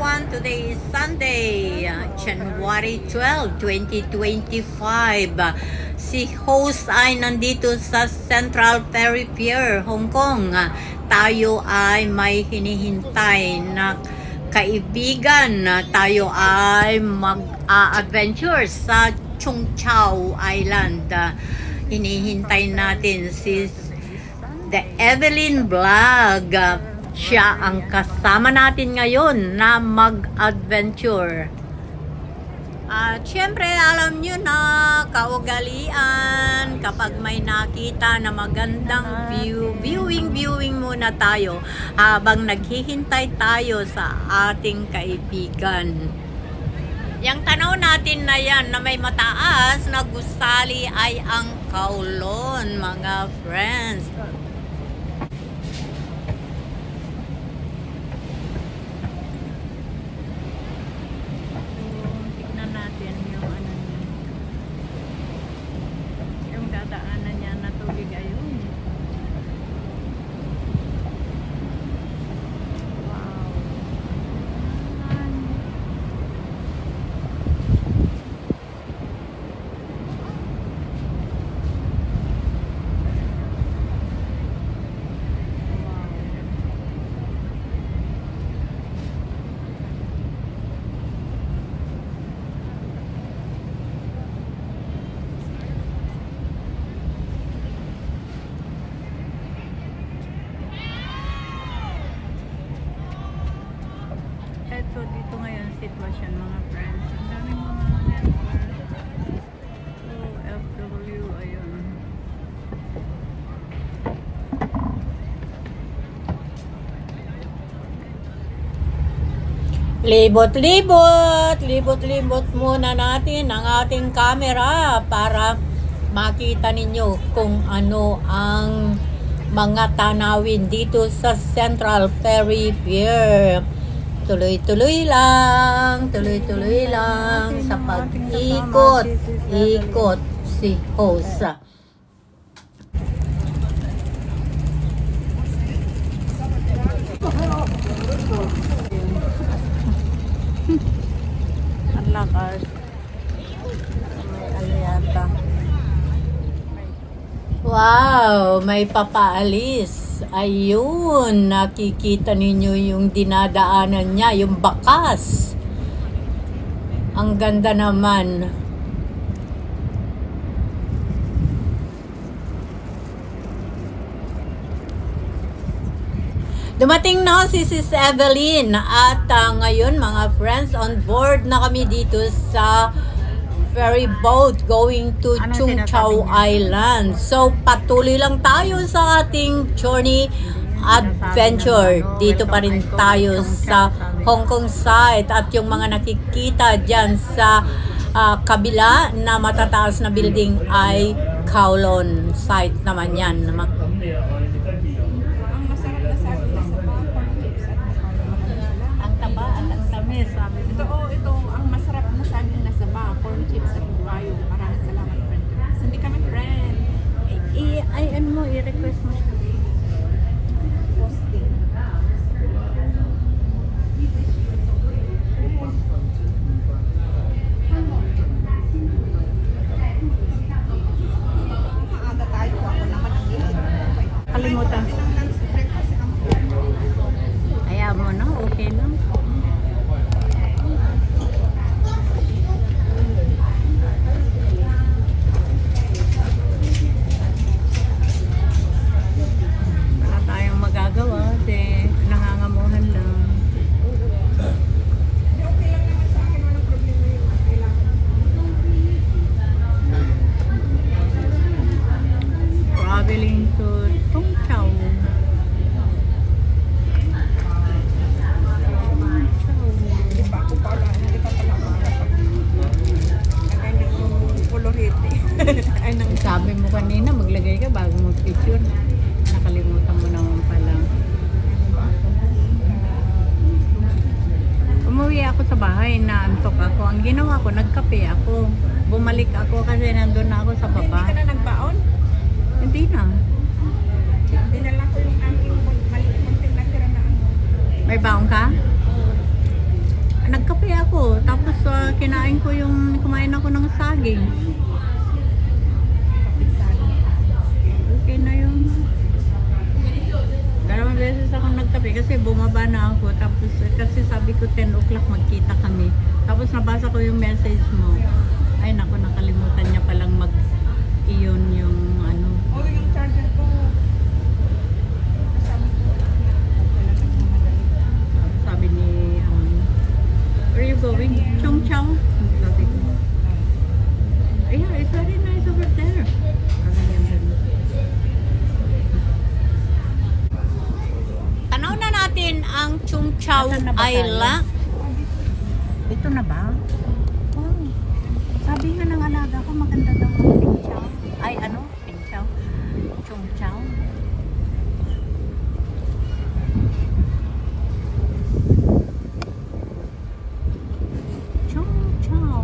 everyone. Today is Sunday, January 12, 2025. Si host ay nandito sa Central Ferry Pier, Hong Kong. Tayo ay may hinihintay na kaibigan. Tayo ay mag-adventure sa Chung Chau Island. Hinihintay natin si The Evelyn Vlog. Siya ang kasama natin ngayon na mag-adventure. At syempre, alam nyo na, kaugalian, kapag may nakita na magandang viewing muna tayo habang naghihintay tayo sa ating kaibigan. Yang tanaw natin na yan na may mataas na gusali ay ang Kowloon, mga friends. So, dito ngayon sitwasyon, mga friends. Ang daming mga FW, ayun. Libot-libot muna natin ang ating camera para makita ninyo kung ano ang mga tanawin dito sa Central Ferry Pier. Tuloy-tuloy lang sa pag-ikot si host. Ang lakas. May aliyata. Wow, may papaalis. Ayun, nakikita ninyo yung dinadaanan niya, yung bakas. Ang ganda naman. Dumating na si Sis Evelyn at ngayon mga friends, on board na kami dito sa ferry boat going to Chung Chau Island. So, patuloy lang tayo sa ating journey adventure. Dito pa rin tayo sa Hong Kong side at yung mga nakikita dyan sa kabila na matataas na building ay Kowloon side naman yan. Ang taba at ang tamis, sabi mo. Ito ang masarap na saging na saba, corn chips at payo. Maraming salamat, friend. Hindi kami friend. I-request mo siya. Posting. Maaga tayo. Ako naman ang gilid. Kalimutan. Ayaw mo na, okay na. Wala tayong magagawa, nangangamuhan lang. Okay lang naman sa akin. Walang problema yun. Okay lang. Traveling to Chung Chau. Hindi pa ako pala. Hindi pa pala makakapag. Nagay ng kolorete. Ay, nang sabi mo kanina, maglagay ka bago mag-picture. Nakalimutan mo naman pala. Umuwi ako sa bahay, naantok ako. Ang ginawa ko, nagkape ako. Bumalik ako kasi nandun na ako sa Hindi baba. ka na nagbaon? Hindi na. Dinala ko yung aking maliit konting natira na ano. May baon ka? nagkape ako. Tapos kumain ako ng saging. Okay na yun. Dalawang beses ako nagkape kasi bumaba na ako. Tapos kasi sabi ko 10 o'clock magkita kami. Tapos nabasa ko yung message mo. Ay naku, nakalimutan niya palang mag-iyon yung ano. Oh, yung charger ko. Sabi ni where are you going? Chung Chow? Sabi ko. Yeah, it's very nice over there. Tanaw na natin ang Chung Chow Island. Ito na ba? Oh. Sabi nga ng alaga ko, maganda daw ang Ping Chow. Ay, ano? Ping Chow. Chung Chow. Chung Chow.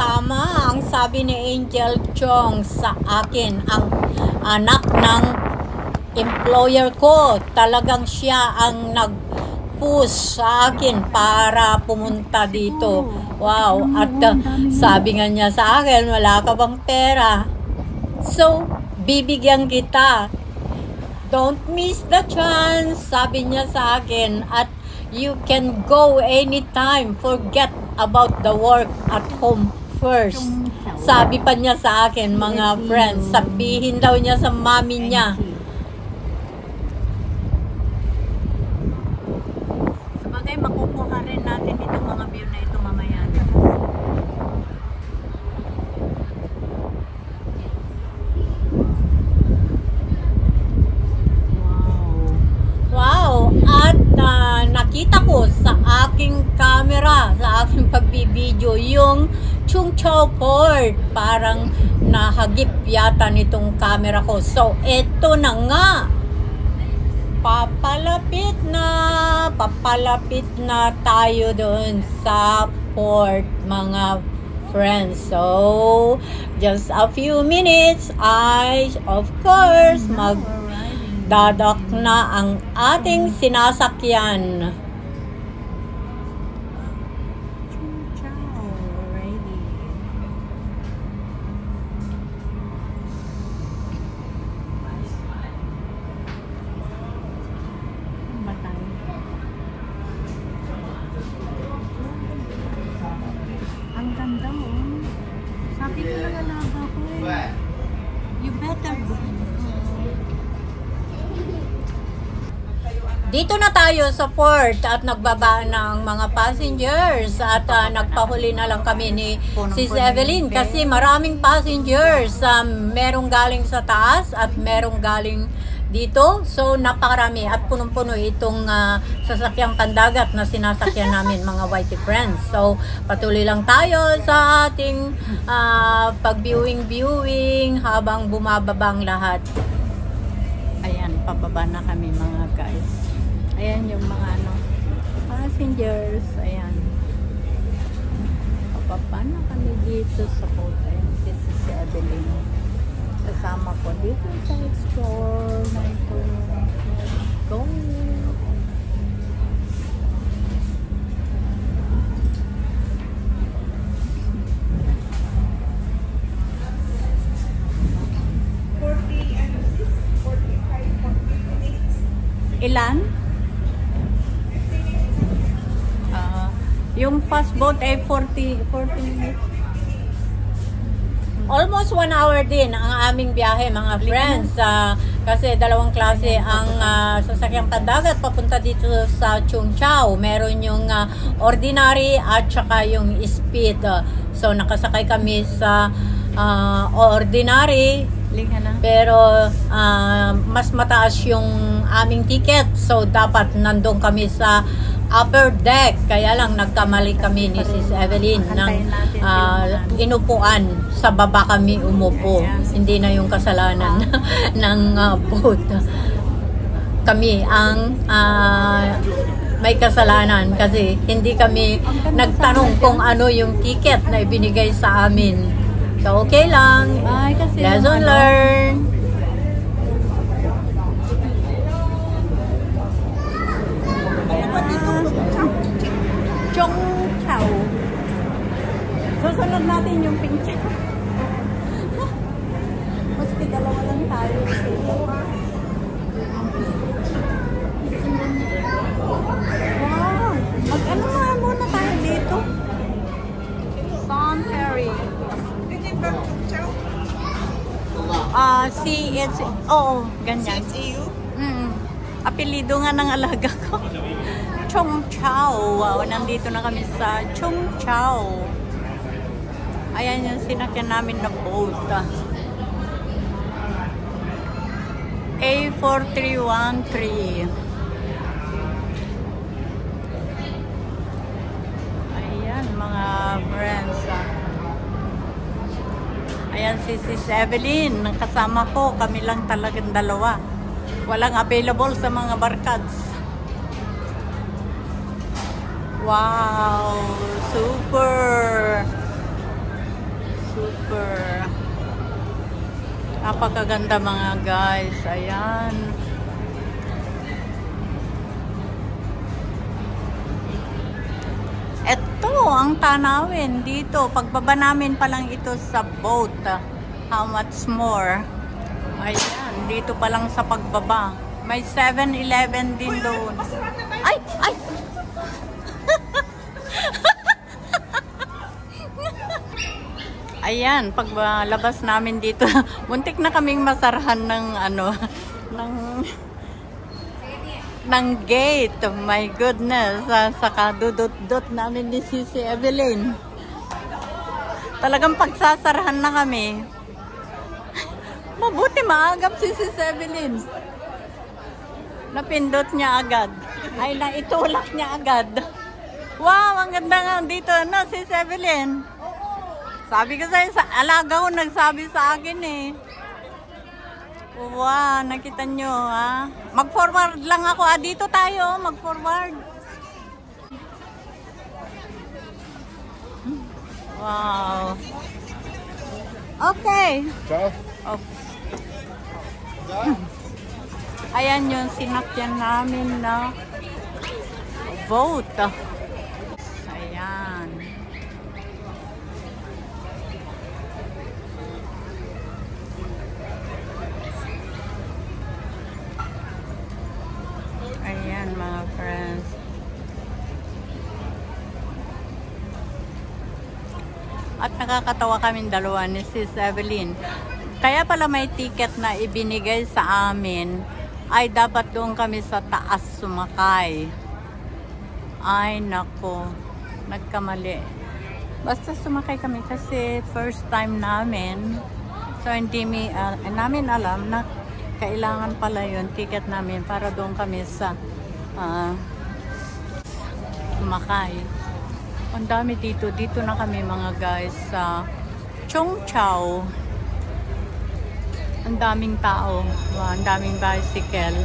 Tama ang sabi ni Angel Chong sa akin, ang anak ng employer ko. Talagang siya ang nag-push sa akin para pumunta dito. Wow, at sabi nga niya sa akin, wala ka bang pera? So, bibigyan kita. Don't miss the chance, sabi niya sa akin. At you can go anytime. Forget about the work at home first. Sabi pa niya sa akin, mga friends, sabihin daw niya sa mami niya. Sabagay, makukuha rin natin itong mga view na ito mamaya. Wow! At nakita ko sa aking camera, sa aking pagbibideo, yung Chung Chow Port. Parang nahagip yata nitong camera ko. So, eto na nga. Papalapit na tayo doon sa port, mga friends. So, just a few minutes, of course, magdadak na ang ating sinasakyan. Ang ganda mo. Sabi ko lang alaga ko. You better go. Dito na tayo sa port at nagbaba ng mga passengers at nagpahuli na lang kami ni Sis Evelyn kasi maraming passengers. Merong galing sa taas at merong galing dito. So, napakarami at punong-puno itong sasakyang pandagat na sinasakyan namin, mga whitey friends. So, patuloy lang tayo sa ating pag-viewing habang bumababang lahat. Ayan, pababa na kami, mga guys. Ayan yung mga passengers. Ayan. Pababa na kami dito sa boat. Ayan, this is si Evelyn. Kasama ko dito sa explore na ito. Go! Ilan? Yung fast boat ay 40 minutes. Almost 1 hour din ang aming biyahe, mga friends. Kasi dalawang klase ang sasakyang pandagat papunta dito sa Chung Chow. Meron yung ordinary at saka yung speed. So nakasakay kami sa ordinary. Pero mas mataas yung aming ticket. So dapat nandun kami sa upper deck. Kaya lang nagkamali kami ni Sis Evelyn ng inupuan. Sa baba kami umupo. Hindi na yung kasalanan ng boat. kami ang may kasalanan kasi hindi kami nagtanong kung ano yung ticket na ibinigay sa amin. So, okay lang. Ay, kasi Lesson learned. Chong Chow. Susunod natin yung pink chow. Maski dalawa lang tayo. Wow! Mag-ano nga muna tayo dito? Sun Ferry. Oo, ganyan. Apelido nga ng alaga ko. Chong Chow. Wow, nandito na kami sa Chong Chow. Ayan yung sinakyan namin na boat. A4313. Ayan, mga friends. Ayan si Sis Evelyn. Kasama ko, kami lang talagang dalawa. Walang available sa mga barkads. Wow! Super! Super! Napakaganda mga guys. Ayan. Ito ang tanawin dito. Pagbaba namin pa lang ito sa boat. How much more? Ayan. Dito pa lang sa pagbaba. May 7-Eleven din doon. Ay! Ay! Ayan, paglabas namin dito, muntik na kaming masarahan ng ng gate. My goodness, sa kadudot-dot namin ni Sisi Evelyn. Talagang pagsasarahan na kami. Mabuti maagap si Sisi Evelyn. Napindot niya agad. Ay, naitulak niya agad. Wow, ang ganda nga dito, no, Sisi Evelyn? Sabi ko sa'yo, alaga ko nagsabi sa akin eh. Wow, nakita nyo ha. Mag-forward lang ako. Dito tayo, mag-forward. Wow. Okay. Ciao. Oh. Ayan yung sinakyan namin na boat. Ayan. Ayan mga friends. At nakakatawa kaming dalawa ni Sis Evelyn. Kaya pala may ticket na ibinigay sa amin ay dapat doon kami sa taas sumakay. Ay nako, nagkamali. Basta sumakay kami kasi first time namin. So hindi namin alam na kailangan pala yun, ticket namin para doon kami sa sumakay. Ang dami dito. Dito na kami mga guys sa Chong Chow. Ang daming tao. Wow, ang daming bicycle.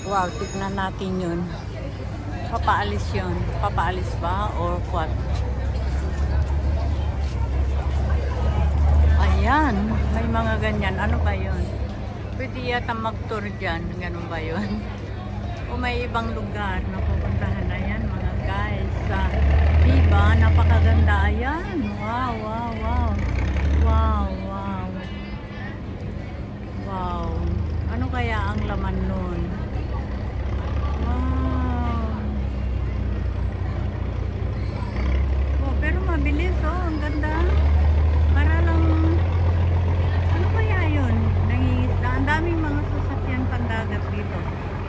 Wow, tignan natin yun. Papaalis yun. Papaalis ba or what? Ayan, may mga ganyan. Ano ba yun? Pwede yata mag-tour dyan. Ganun ba yun? O may ibang lugar na pupuntahan. Ayan mga guys. Diba? Napakaganda. Ayan. Wow, wow, wow. Wow, wow. Wow. Ano kaya ang laman nun? Wow. Oh, pero mabilis oh. Ang ganda. Para lang, ano kaya yun? Nangingisda. Ang daming mga sasakyan pandagat dito.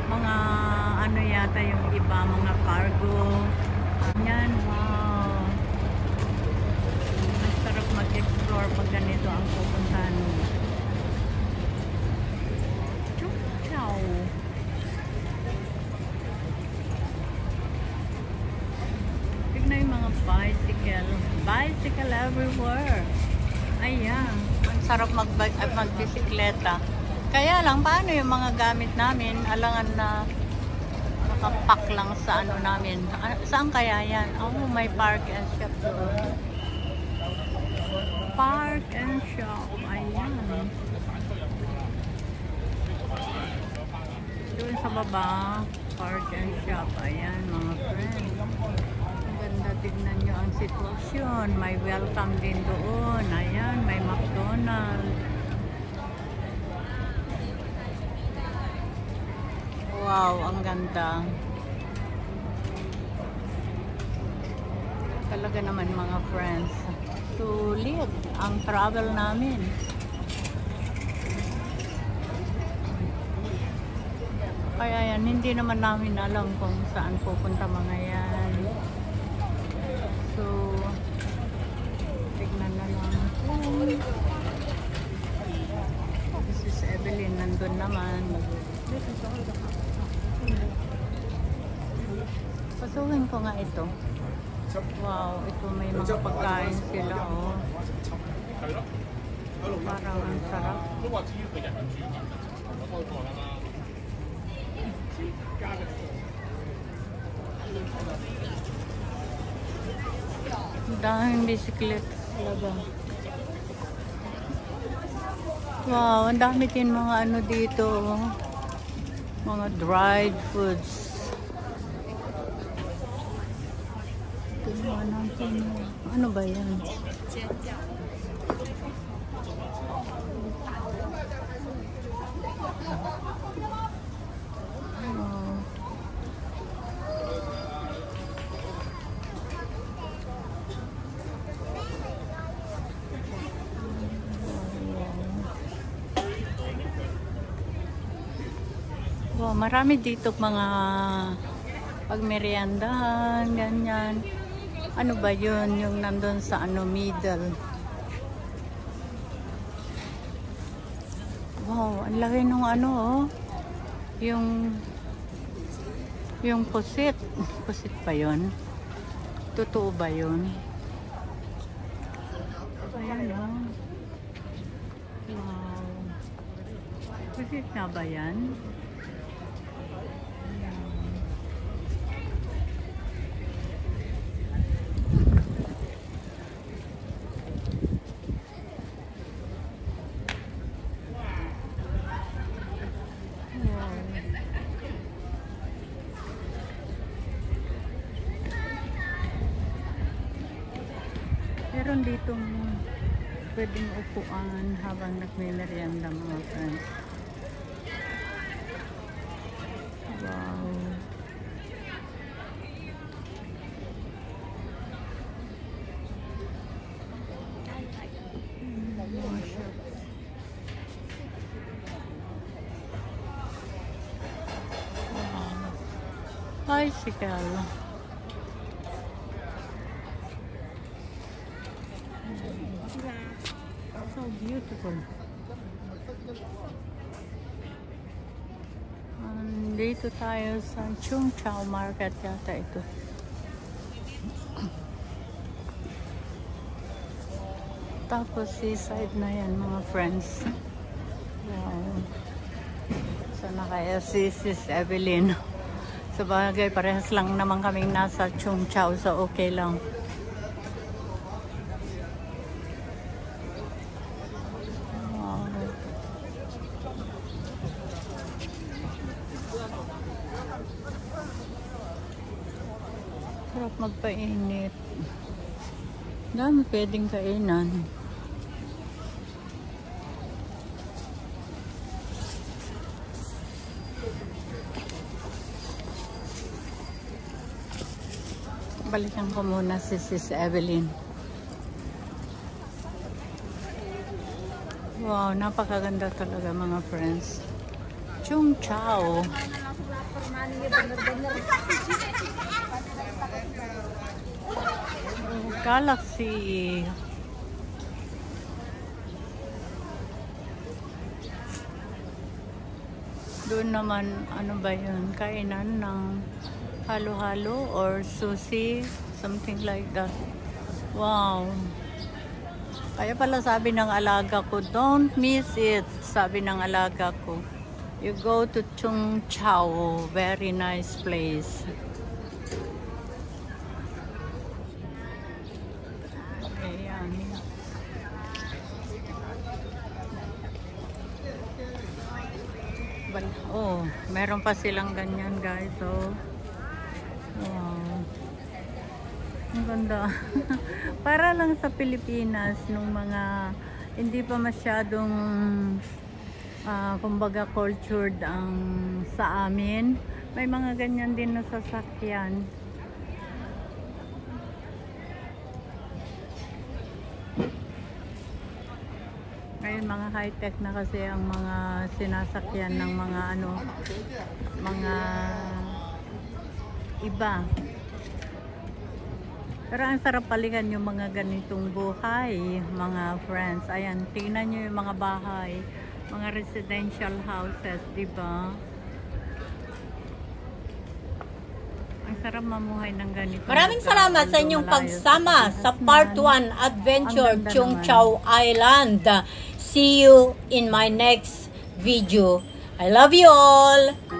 Mga ano yata yung iba, mga cargo. Yan, wow. Ang sarap mag-explore pag ganito ang pupuntahan mo. Chong Chow. Tignan yung mga bicycle. Bicycle everywhere. Ayan. Ang sarap magbisikleta. Kaya lang, paano yung mga gamit namin? Alangan na nakapack lang sa ano namin. Saan kaya yan? Oh, may park and shop doon. Park and shop. Ayan. Doon sa baba, park and shop. Ayan, mga friends. Ang ganda, tignan nyo ang sitwasyon. May welcome din doon. Ayan, may McDonald's. Wow, ang ganda. Talaga naman mga friends. Sulit ang travel namin. Kaya yan, hindi naman namin alam kung saan pupunta mga yan. So, tignan na lang. This is Evelyn, nandun naman. Pasukin ko nga ito. Wow, ito may mga pagkain sila, oh. Parang ang sarap. Daming bisikleta talaga. Wow, ang dami din mga ano dito, oh. Mga dried foods. Tingnan natin. Ano ba yan? Wow, marami dito mga pagmeriendahan, ganyan. Ano ba yun? Yung nandun sa ano, middle. Wow, ang laki nung ano, oh. Yung pusit. Pusit ba yun? Totoo ba yun? Ayan, oh. Wow. Pusit nga ba yan? Meron dito pwedeng upuan habang nagme-merienda mga friends. Wow. Bicycle. So beautiful. Dito tayo sa Chung Chau Market yata ito. Tapos seaside na yan mga friends. Wow. Sana kaya si Sis Evelyn. Sa bagay, parehas lang naman kaming nasa Chung Chau, so okay lang. Sarap magpainit. Dami pwedeng kainan. Balikan ko muna si Sis Evelyn. Wow, napakaganda talaga mga friends. Chung Chau. Galaxy. Doon naman, ano ba yun? Kainan ng halo-halo or sushi, something like that. Wow. Kaya pala sabi ng alaga ko, don't miss it. sabi ng alaga ko, you go to Chung Chau, very nice place. Ayan. Oh, meron pa silang ganyan, guys. So, wow. Ang ganda. Para lang sa Pilipinas, nung mga hindi pa masyadong kumbaga cultured ang sa amin. May mga ganyan din na sasakyan. Ngayon mga high-tech na kasi ang mga sinasakyan ng mga mga iba. Pero ang sarap palikan yung mga ganitong buhay, mga friends. Ayan, tingnan nyo yung mga bahay, mga residential houses, diba? Ang sarap mamuhay ng ganito. Maraming salamat sa inyong pagsama sa Part 1 Adventure Chung Chau Island. See you in my next video. I love you all!